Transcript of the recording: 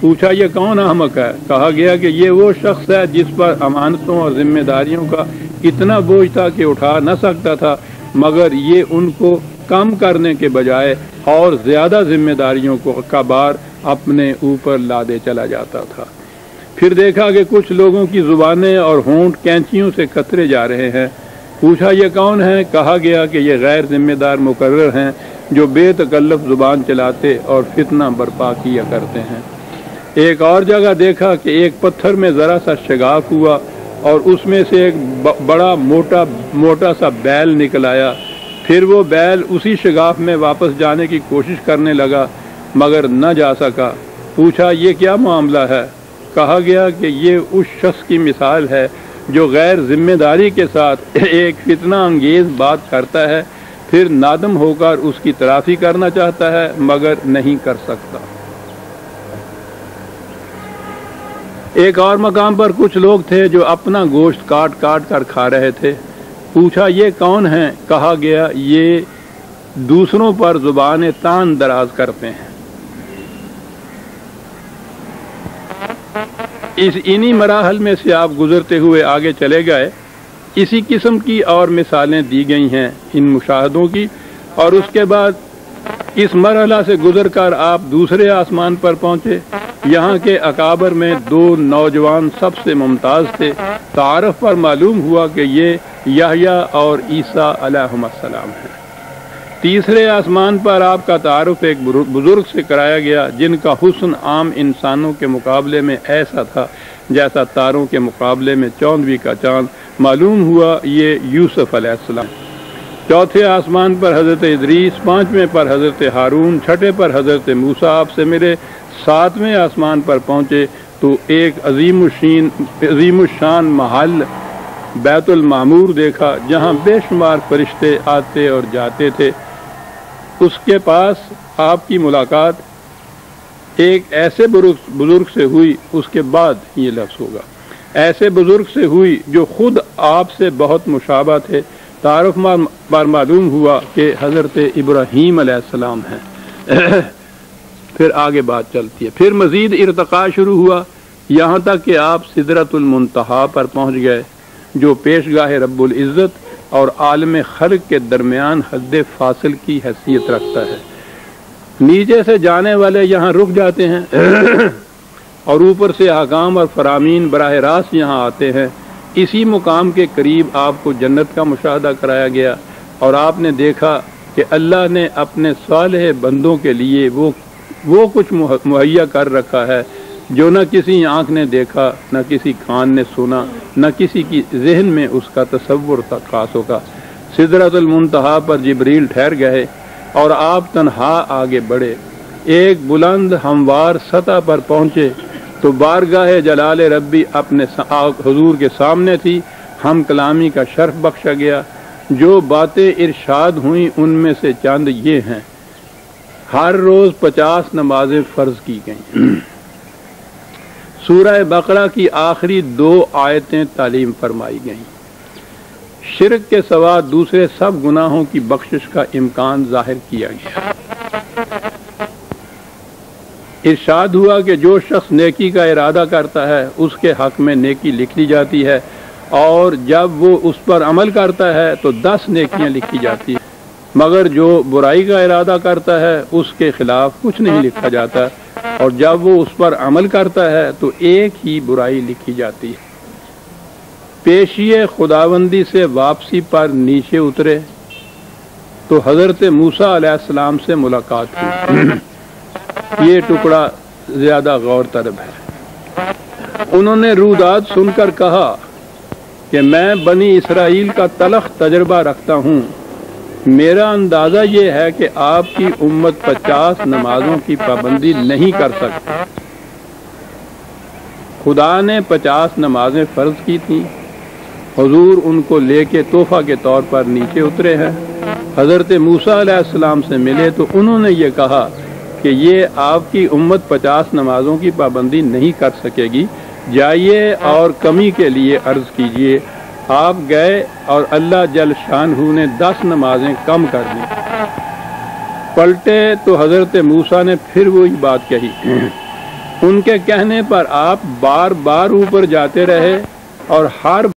پوچھا یہ کون احمق ہے؟ کہا گیا کہ یہ وہ شخص ہے جس پر امانتوں اور ذمہ داریوں کا اتنا بوجھ تھا کہ اٹھا نہ سکتا تھا، مگر یہ ان کو کم کرنے کے بجائے اور زیادہ ذمہ داریوں کا بار اپنے اوپر لادے چلا جاتا تھا۔ پھر دیکھا کہ کچھ لوگوں کی زبانیں اور ہونٹ کینچیوں سے کترے جا رہے ہیں۔ پوچھا یہ کون ہے؟ کہا گیا کہ یہ غیر ذمہ دار مقرر ہیں جو بے تکلف زبان چلاتے اور فتنہ برپا کیا کرتے ہیں۔ ایک اور جگہ دیکھا کہ ایک پتھر میں ذرا سا شگاف ہوا اور اس میں سے ایک بڑا موٹا سا بیل نکل آیا۔ پھر وہ بیل اسی شگاف میں واپس جانے کی کوشش کرنے لگا مگر نہ جا سکا۔ پوچھا یہ کیا معاملہ ہے؟ کہا گیا کہ یہ اس شخص کی مثال ہے جو غیر ذمہ داری کے ساتھ ایک فتنہ انگیز بات کرتا ہے، پھر نادم ہو کر اس کی تلافی کرنا چاہتا ہے مگر نہیں کر سکتا۔ ایک اور مقام پر کچھ لوگ تھے جو اپنا گوشت کاٹ کاٹ کر کھا رہے تھے۔ پوچھا یہ کون ہیں؟ کہا گیا یہ دوسروں پر زبان تان دراز کرتے ہیں۔ انہی مراحل میں سے آپ گزرتے ہوئے آگے چلے گئے۔ اسی قسم کی اور مثالیں دی گئی ہیں ان مشاہدوں کی، اور اس کے بعد اس مرحلہ سے گزر کر آپ دوسرے آسمان پر پہنچے۔ یہاں کے اکابر میں دو نوجوان سب سے ممتاز تھے۔ تعارف پر معلوم ہوا کہ یہ یحییٰ اور عیسیٰ علیہم السلام ہیں۔ تیسرے آسمان پر آپ کا تعارف ایک بزرگ سے کرایا گیا جن کا حسن عام انسانوں کے مقابلے میں ایسا تھا جیسا تاروں کے مقابلے میں چاندوی کا چاند۔ معلوم ہوا یہ یوسف علیہ السلام۔ چوتھے آسمان پر حضرت ادریس، پانچویں پر حضرت ہارون، چھٹے پر حضرت موسیٰ آپ سے ملے۔ ساتویں آسمان پر پہنچے تو ایک عظیم الشان محل بیت المعمور دیکھا جہاں بے شمار فرشتے آتے اور جاتے تھے۔ اس کے پاس آپ کی ملاقات ایک ایسے بزرگ سے ہوئی، اس کے بعد یہ لفظ ہوگا، ایسے بزرگ سے ہوئی جو خود آپ سے بہت مشابہ تھے۔ تعارف پر معلوم ہوا کہ حضرت ابراہیم علیہ السلام ہیں۔ پھر آگے بات چلتی ہے۔ پھر مزید ارتقاء شروع ہوا یہاں تک کہ آپ سدرۃ المنتہا پر پہنچ گئے جو پیشگاہ رب العزت اور عالم خلق کے درمیان حد فاصل کی حیثیت رکھتا ہے۔ نیچے سے جانے والے یہاں رک جاتے ہیں اور اوپر سے احکام اور فرامین براہ راست یہاں آتے ہیں۔ اسی مقام کے قریب آپ کو جنت کا مشاہدہ کرایا گیا اور آپ نے دیکھا کہ اللہ نے اپنے صالح بندوں کے لیے وہ کچھ مہیا کر رکھا ہے جو نہ کسی آنکھ نے دیکھا، نہ کسی کان نے سنا، نہ کسی کی ذہن میں اس کا تصور تک خاص ہوگا۔ سدرۃ المنتہا پر جبریل ٹھہر گئے اور آپ تنہا آگے بڑھے۔ ایک بلند ہموار سطح پر پہنچے تو بارگاہ جلال ربی اپنے حضور کے سامنے تھی۔ ہم کلامی کا شرف بخشا گیا۔ جو باتیں ارشاد ہوئیں ان میں سے چند یہ ہیں۔ ہر روز 50 نمازیں فرض کی گئیں۔ سورہ بقرہ کی آخری 2 آیتیں تعلیم فرمائی گئیں۔ شرک کے سوا دوسرے سب گناہوں کی بخشش کا امکان ظاہر کیا گیا۔ ارشاد ہوا کہ جو شخص نیکی کا ارادہ کرتا ہے اس کے حق میں نیکی لکھ لی جاتی ہے، اور جب وہ اس پر عمل کرتا ہے تو 10 نیکیاں لکھی جاتی ہیں، مگر جو برائی کا ارادہ کرتا ہے اس کے خلاف کچھ نہیں لکھا جاتا، اور جب وہ اس پر عمل کرتا ہے تو ایک ہی برائی لکھی جاتی ہے۔ پیشی خداوندی سے واپسی پر نیچے اترے تو حضرت موسیٰ علیہ السلام سے ملاقات ہوئی۔ یہ ٹکڑا زیادہ غور طلب ہے۔ انہوں نے روداد سن کر کہا کہ میں بنی اسرائیل کا تلخ تجربہ رکھتا ہوں۔ میرا اندازہ یہ ہے کہ آپ کی امت 50 نمازوں کی پابندی نہیں کر سکتی۔ خدا نے 50 نمازیں فرض کی تھیں۔ حضور ان کو لے کے تحفہ کے طور پر نیچے اترے ہیں۔ حضرت موسیٰ علیہ السلام سے ملے تو انہوں نے یہ کہا کہ یہ آپ کی امت 50 نمازوں کی پابندی نہیں کر سکے گی، جائیے اور کمی کے لیے عرض کیجیے۔ آپ گئے اور اللہ جل شانہ نے 10 نمازیں کم کر دیں۔ پلٹے تو حضرت موسیٰ نے پھر وہی بات کہی ان کے کہنے پر آپ بار بار اوپر جاتے رہے اور ہر